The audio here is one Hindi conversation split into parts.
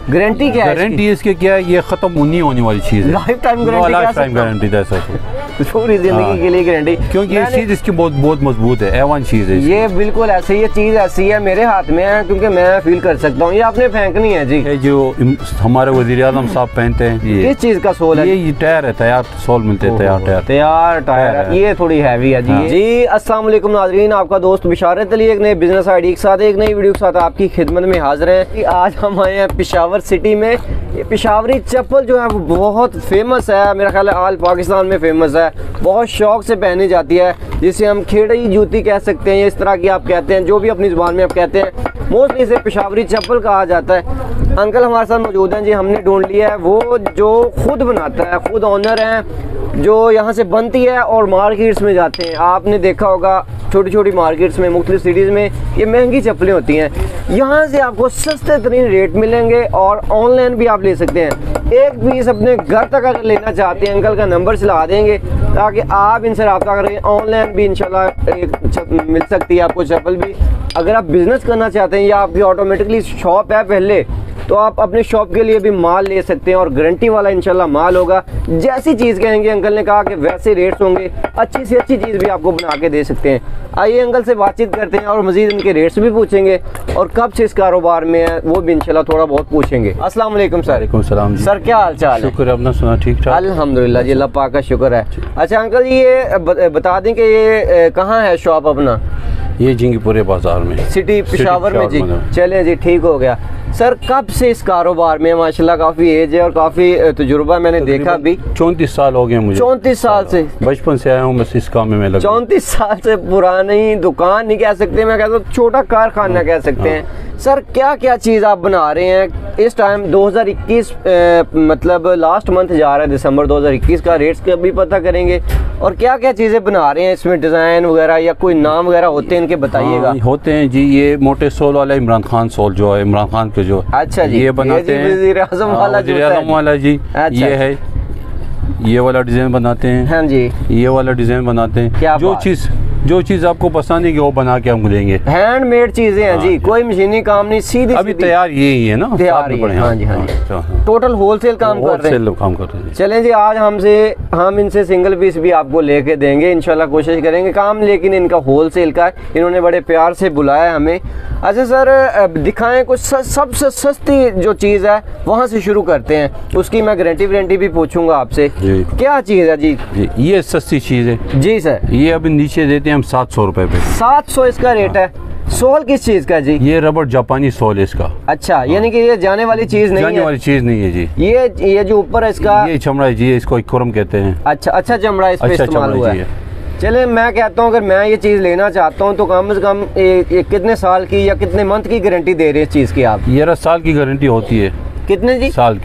गारंटी क्या है? गारंटी इसके क्या है, ये खत्म नहीं होने वाली चीज़ है, लाइफ टाइम गारंटी है सर, पूरी जिंदगी के लिए गारंटी। क्योंकि ये चीज़ इसकी बहुत मजबूत है, A1 चीज़ है। ये बिल्कुल ऐसे, ये चीज़ ऐसी है मेरे हाथ में है क्योंकि मैं फील कर सकता हूँ। ये आपने फेंकनी है जी। ये जो हमारे वज़ीर आज़म साहब पहनते हैं, ये किस चीज़ का सोल है? ये टायर है, तैयार सोल मिलते हैं, तैयार टायर। ये थोड़ी हैवी है जी। जी अस्सलाम वालेकुम नाज़रीन, आपका दोस्त बिशारत अली एक नए बिजनेस आइडिया के साथ, एक नई वीडियो के साथ आपकी खिदमत में हाजिर है। आज हम आए हैं पेशावर सिटी में। ये पेशावरी चप्पल जो है वो बहुत फेमस है, मेरा ख्याल है ऑल पाकिस्तान में फेमस है, बहुत शौक से पहनी जाती है, जिसे हम खेड़ी जूती कह सकते हैं, इस तरह की आप कहते हैं, जो भी अपनी ज़ुबान में आप कहते हैं। मोस्टली इसे पेशावरी चप्पल कहा जाता है। अंकल हमारे साथ मौजूद हैं जी, हमने ढूंढ लिया है वो जो खुद बनाता है, खुद ऑनर हैं, जो यहाँ से बनती है और मार्केट्स में जाते हैं। आपने देखा होगा छोटी छोटी मार्केट्स में, मुख्तलिफ सिटीज़ में ये महंगी चप्पलें होती हैं, यहाँ से आपको सस्ते तरीन रेट मिलेंगे और ऑनलाइन भी आप ले सकते हैं। एक पीस अपने घर तक अगर लेना चाहते हैं, अंकल का नंबर चला देंगे ताकि आप इनसे रब्ता करें। ऑनलाइन भी इंशाल्लाह मिल सकती है आपको चप्पल भी। अगर आप बिज़नेस करना चाहते हैं या आपकी ऑटोमेटिकली शॉप है पहले, तो आप अपने शॉप के लिए भी माल ले सकते हैं और गारंटी वाला इंशाल्लाह माल होगा। जैसी चीज़ कहेंगे अंकल ने कहा कि वैसे रेट्स होंगे, अच्छी से अच्छी चीज़ भी आपको बना के दे सकते हैं। आइए अंकल से बातचीत करते हैं और मज़ीद इनके रेट्स भी पूछेंगे और कब से इस कारोबार में है वो भी इंशाल्लाह थोड़ा बहुत पूछेंगे। अस्सलाम वालेकुम सर। वालेकुम सलाम जी। सर क्या हाल चाल है? शुक्र है, अपना सुना? ठीक ठाक अल्हम्दुलिल्लाह जी, अल्लाह पाक का शुक्र है। अच्छा अंकल ये बता दें कि ये कहाँ है शॉप अपना? ये जिंगीपुरे बाजार में, सिटी पेशावर में जी। चलें जी, ठीक हो गया। सर कब से इस कारोबार में? माशाल्लाह काफ़ी एज है और काफ़ी तजुर्बा मैंने देखा भी। 34 साल हो गए मुझे। 34 साल से? बचपन से आया हूँ बस इस काम में लगा। 34 साल से पुरानी दुकान नहीं कह सकते, मैं कहता हूँ छोटा कारखाना कह सकते हैं। सर क्या क्या चीज़ आप बना रहे हैं इस टाइम? 2021 मतलब लास्ट मंथ जा रहा है दिसंबर 2021 का, रेट्स का भी पता करेंगे और क्या क्या चीज़ें बना रहे हैं इसमें, डिज़ाइन वगैरह या कोई नाम वगैरह होते हैं इनके, बताइएगा। होते हैं जी, ये मोटे सोल वाला इमरान खान सोल जो है, इमरान खान के जो। अच्छा जी, ये बनाते हैं वज़ीर आज़म वाला जी। ये है, ये वाला डिज़ाइन बनाते हैं। हाँ जी, ये वाला डिज़ाइन बनाते हैं। जो चीज़ आपको पसंद है वो बना के हम देंगे। हैंडमेड चीज़ें हैं जी, कोई मशीनी काम नहीं, सीधी अभी तैयार यही है ना, तैयार ही है। हाँ जी, हाँ जी, टोटल होलसेल काम कर रहे हैं। चलें जी, आज हम इनसे सिंगल पीस भी आपको लेके देंगे इंशाल्लाह, कोशिश करेंगे काम, लेकिन इनका होलसेल का, इन्होंने बड़े प्यार से बुलाया हमें। अच्छा सर दिखाएं कुछ सबसे सस्ती जो चीज़ है वहाँ से शुरू करते हैं, उसकी मैं गारंटी भी पूछूंगा आपसे। क्या चीज़ है जी? ये सस्ती चीज़ है जी सर। ये अभी नीचे देते हैं हम 700 रुपए पे। 700 इसका रेट है। सोल किस चीज़ का जी? ये रबड़ जापानी सोल है इसका। अच्छा, यानी कि ये जाने वाली चीज़ नहीं है? जाने वाली चीज़ नहीं है जी। ये जो ऊपर है इसका, ये चमड़ा है जी, इसको इकोरम कहते हैं। अच्छा चमड़ा इस पे इस्तेमाल हुआ है। चले मैं कहता हूँ अगर मैं ये चीज़ लेना चाहता हूँ तो कम से कम कितने साल की या कितने मंथ की गारंटी दे रहे हैं इस चीज़ की आप? 11 साल की गारंटी होती है। कितने जी? साल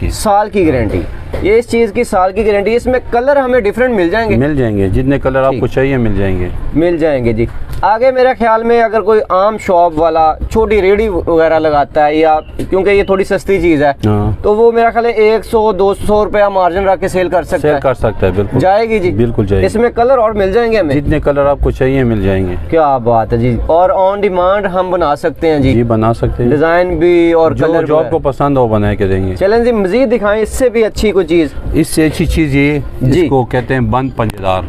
की गारंटी। ये इस चीज़ की साल की गारंटी। इसमें कलर हमें डिफरेंट मिल जाएंगे? जितने कलर आपको चाहिए मिल जाएंगे जी। आगे मेरा ख्याल में अगर कोई आम शॉप वाला छोटी रेडी वगैरह लगाता है, या क्योंकि ये थोड़ी सस्ती चीज़ है, तो वो मेरा ख्याल है 100-200 रुपया मार्जिन रख के सेल कर सकता है। बिल्कुल जाएगी जी, बिल्कुल जाएगी। इसमें कलर और मिल जाएंगे हमें? जितने कलर आपको चाहिए मिल जाएंगे। क्या बात है जी। और ऑन डिमांड हम बना सकते हैं जी? बना सकते हैं, डिज़ाइन भी और कलर जो आपको पसंद हो बना के देंगे। चलें जी, मज़ीद दिखाएं इससे भी अच्छी कोई चीज़। इससे अच्छी चीज़ ये, जिसको कहते हैं बंद पंजेदार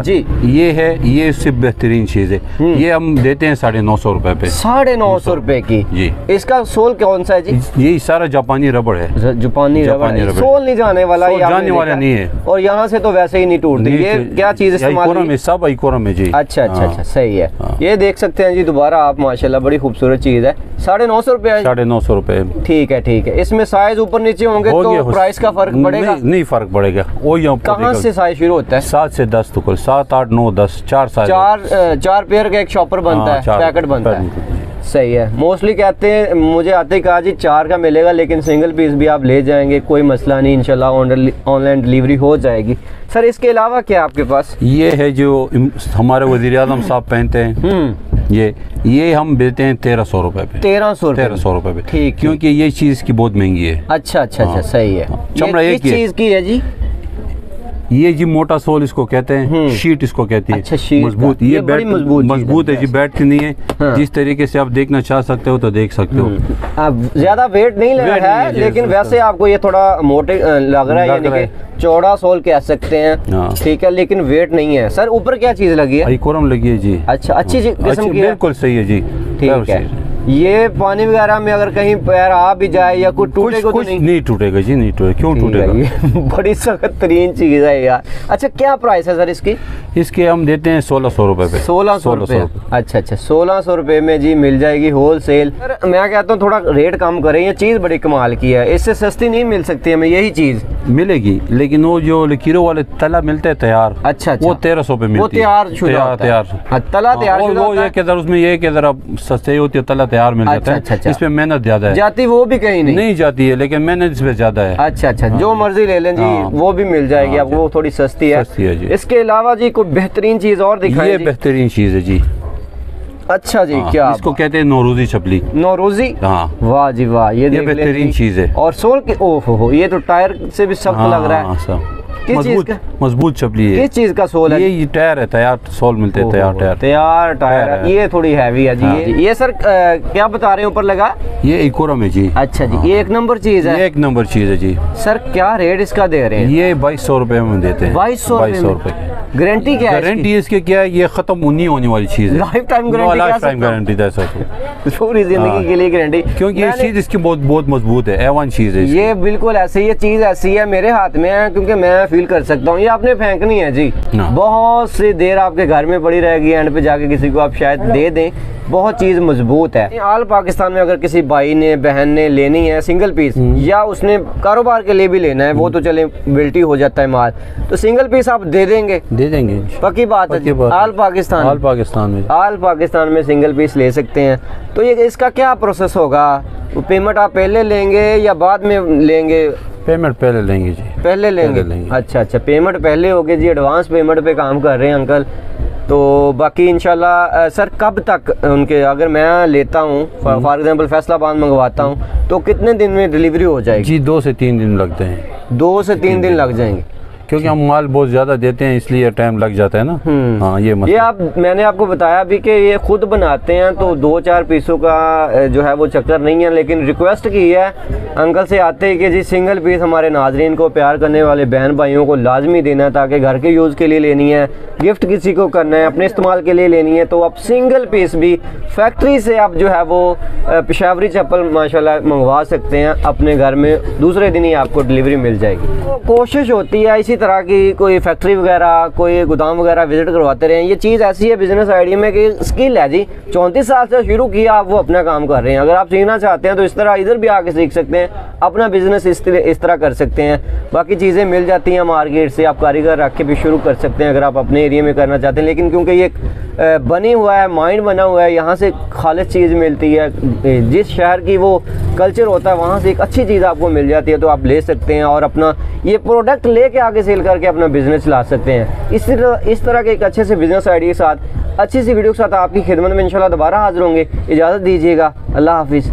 जी, ये है, ये इससे बेहतरीन चीज़ है। ये हम देते हैं 950 रुपए पे। 950 रुपए की जी। इसका सोल कौन सा है जी? ये सारा जापानी रबड़ है। जापानी रबड़। सोल नहीं जाने वाला, जाने वाला नहीं है, और यहाँ से तो वैसे ही नहीं टूटती। ये क्या चीज़ इस्तेमाल? सब इकोरम है जी। अच्छा सही है। ये देख सकते हैं जी दोबारा आप, माशाल्लाह बड़ी खूबसूरत चीज़ है। 950 रुपए। 950 रुपए। ठीक है। इसमें साइज ऊपर नीचे होंगे तो प्राइस का फर्क पड़ेगा? नहीं फर्क पड़ेगा। कहाँ से साइज शुरू होता है? 7 से 10 तो 7, 8, 9, 10 चार पेयर का एक शॉपर बनता है, पैकेट बनता है। सही है। मोस्टली कहते हैं, मुझे आते ही कहा जी 4 का मिलेगा, लेकिन सिंगल पीस भी आप ले जाएंगे, कोई मसला नहीं, इंशाल्लाह ऑनलाइन डिलीवरी हो जाएगी। सर इसके अलावा क्या आपके पास? ये है जो हमारे वज़ीर आज़म साहब पहनते हैं, ये हम देते हैं 1300 रुपए पे। 1300 रुपए पे। ठीक, क्योंकि ये चीज़ की बहुत महंगी है। अच्छा सही है। चमड़ा एक चीज़ की है जी? ये जी मोटा सोल इसको कहते हैं, शीट इसको कहती है। अच्छा, शीट मजबूत, ये बड़ी मजबूत है जी, बैठती नहीं है। हाँ। जिस तरीके से आप देखना चाह सकते हो तो देख सकते हो। ज्यादा वेट नहीं लग रहा है, लेकिन वैसे आपको ये थोड़ा मोटे लग रहा है, यानी कि चौड़ा सोल कह सकते हैं, ठीक है, लेकिन वेट नहीं है। सर ऊपर क्या चीज लगी है? कोरम लगी है जी। अच्छा, अच्छी किस्म की, बिल्कुल सही है जी, ठीक है। ये पानी वगैरह में अगर कहीं पैर आ भी जाए या कुछ टूटेगा तो नहीं टूटेगा जी, नहीं टूटेगा। क्यों टूटेगा? ये बड़ी सख्त तरीन चीज है यार। अच्छा, क्या प्राइस है सर इसकी? इसके हम देते हैं 1600 रुपए पे। 1600 रुपए? अच्छा अच्छा, 1600 रुपए में जी मिल जाएगी होलसेल। सर मैं कहता हूँ थोड़ा रेट कम करें, ये चीज बड़ी कमाल की है, इससे सस्ती नहीं मिल सकती हमें यही चीज। मिलेगी, लेकिन वो जो लकीरों वाले तला मिलते हैं तैयार, अच्छा, वो 1300 पे मिलती है। वो तैयार तला तैयार, वो ये कि उसमें ये कि अब सस्ती होती है, तला तैयार मिल जाता है। अच्छा, इसमें मेहनत ज्यादा है। जाती वो भी कहीं नहीं जाती है, लेकिन मेहनत इसमें ज्यादा है। अच्छा अच्छा, जो मर्जी ले लें जी, वो भी मिल जाएगी आपको, वो थोड़ी सस्ती है जी। इसके अलावा जी कोई बेहतरीन चीज और दिखाएं? ये बेहतरीन चीज है जी। अच्छा जी, क्या इसको कहते हैं नौरोजी चपली। नौरोजी? हाँ, वाह जी वाह, ये बेहतरीन चीज है। और सोल के ओहो, ये तो टायर से भी सख्त लग रहा है। मजबूत चपली है। किस चीज का सोल है? ये टायर है, तैयार सोल मिलते हैं, तैयार टायर है। ये थोड़ी हैवी है जी। ये सर क्या बता रहे हैं ऊपर लगा? ये इकोरम है जी। अच्छा जी, ये एक नंबर चीज है। एक नंबर चीज है जी। सर क्या रेट इसका दे रहे हैं? ये 2200 रुपए में देते हैं। 2200 रुपए। गारंटी क्या है? गारंटी इसके क्या है, ये खत्म नहीं होने वाली चीज है। Life time guarantee? Life time guarantee दे सकते, पूरी जिंदगी के लिए गारंटी, क्योंकि ये चीज इसकी बहुत मजबूत है, A1 चीज है। ये बिल्कुल ऐसे, ये चीज ऐसी है मेरे हाथ में है, क्योंकि मैं फील कर सकता हूँ। ये आपने फेंकनी है जी, बहुत सी देर आपके घर में पड़ी रहेगी, एंड पे जाके किसी को आप शायद दे दें। बहुत चीज मजबूत है। ऑल पाकिस्तान में अगर किसी भाई ने बहन ने लेनी है सिंगल पीस, या उसने कारोबार के लिए भी लेना है, वो तो चले बिल्टी हो जाता है माल, तो सिंगल पीस आप दे देंगे? दे देंगे, पक्की बात है। ऑल पाकिस्तान में सिंगल पीस ले सकते हैं। तो ये इसका क्या प्रोसेस होगा? पेमेंट आप पहले लेंगे या बाद में लेंगे? पेमेंट पहले लेंगे जी। पहले लेंगे। अच्छा अच्छा, पेमेंट पहले होगी जी। एडवांस पेमेंट पे काम कर रहे हैं अंकल। तो बाकी इंशाल्लाह सर कब तक उनके, अगर मैं लेता हूँ फॉर एग्जांपल फैसलाबाद मंगवाता हूँ, तो कितने दिन में डिलीवरी हो जाएगी? जी 2 से 3 दिन लगते हैं। 2 से 3 दिन लग जाएंगे, क्योंकि हम माल बहुत ज्यादा देते हैं, इसलिए टाइम लग जाता है ना। हाँ, ये मैंने आपको बताया भी कि ये खुद बनाते हैं, तो 2-4 पीसों का जो है वो चक्कर नहीं है, लेकिन रिक्वेस्ट की है अंकल से आते ही कि जी सिंगल पीस हमारे नाजरीन को, प्यार करने वाले बहन भाइयों को लाजमी देना है, ताकि घर के यूज़ के लिए लेनी है, गिफ्ट किसी को करना है, अपने इस्तेमाल के लिए लेनी है, तो आप सिंगल पीस भी फैक्ट्री से आप जो है वो पेशावरी चप्पल माशाल्लाह मंगवा सकते हैं अपने घर में। दूसरे दिन ही आपको डिलीवरी मिल जाएगी। तो कोशिश होती है इसी तरह की, कोई फैक्ट्री वगैरह, कोई गोदाम वगैरह विजिट करवाते रहें। ये चीज़ ऐसी है बिजनेस आइडिया में कि स्किल है जी। 34 साल से शुरू किया, आप वो अपना काम कर रहे हैं। अगर आप सीखना चाहते हैं तो इस तरह इधर भी आके सीख सकते हैं, अपना बिजनेस इस तरह कर सकते हैं। बाकी चीज़ें मिल जाती हैं मार्केट से, आप कारीगर रख के भी शुरू कर सकते हैं अगर आप अपने एरिया में करना चाहते हैं। लेकिन क्योंकि ये बनी हुआ है, माइंड बना हुआ है, यहाँ से खालिश चीज़ मिलती है, जिस शहर की वो कल्चर होता है वहाँ से एक अच्छी चीज़ आपको मिल जाती है, तो आप ले सकते हैं और अपना ये प्रोडक्ट लेके आगे सेल करके अपना बिजनेस चला सकते हैं। इस तरह के एक अच्छे से बिजनेस आइडिया के साथ, अच्छी सी वीडियो के साथ आपकी खिदमत में इंशाल्लाह दोबारा हाजिर होंगे। इजाज़त दीजिएगा, अल्लाह हाफिज़।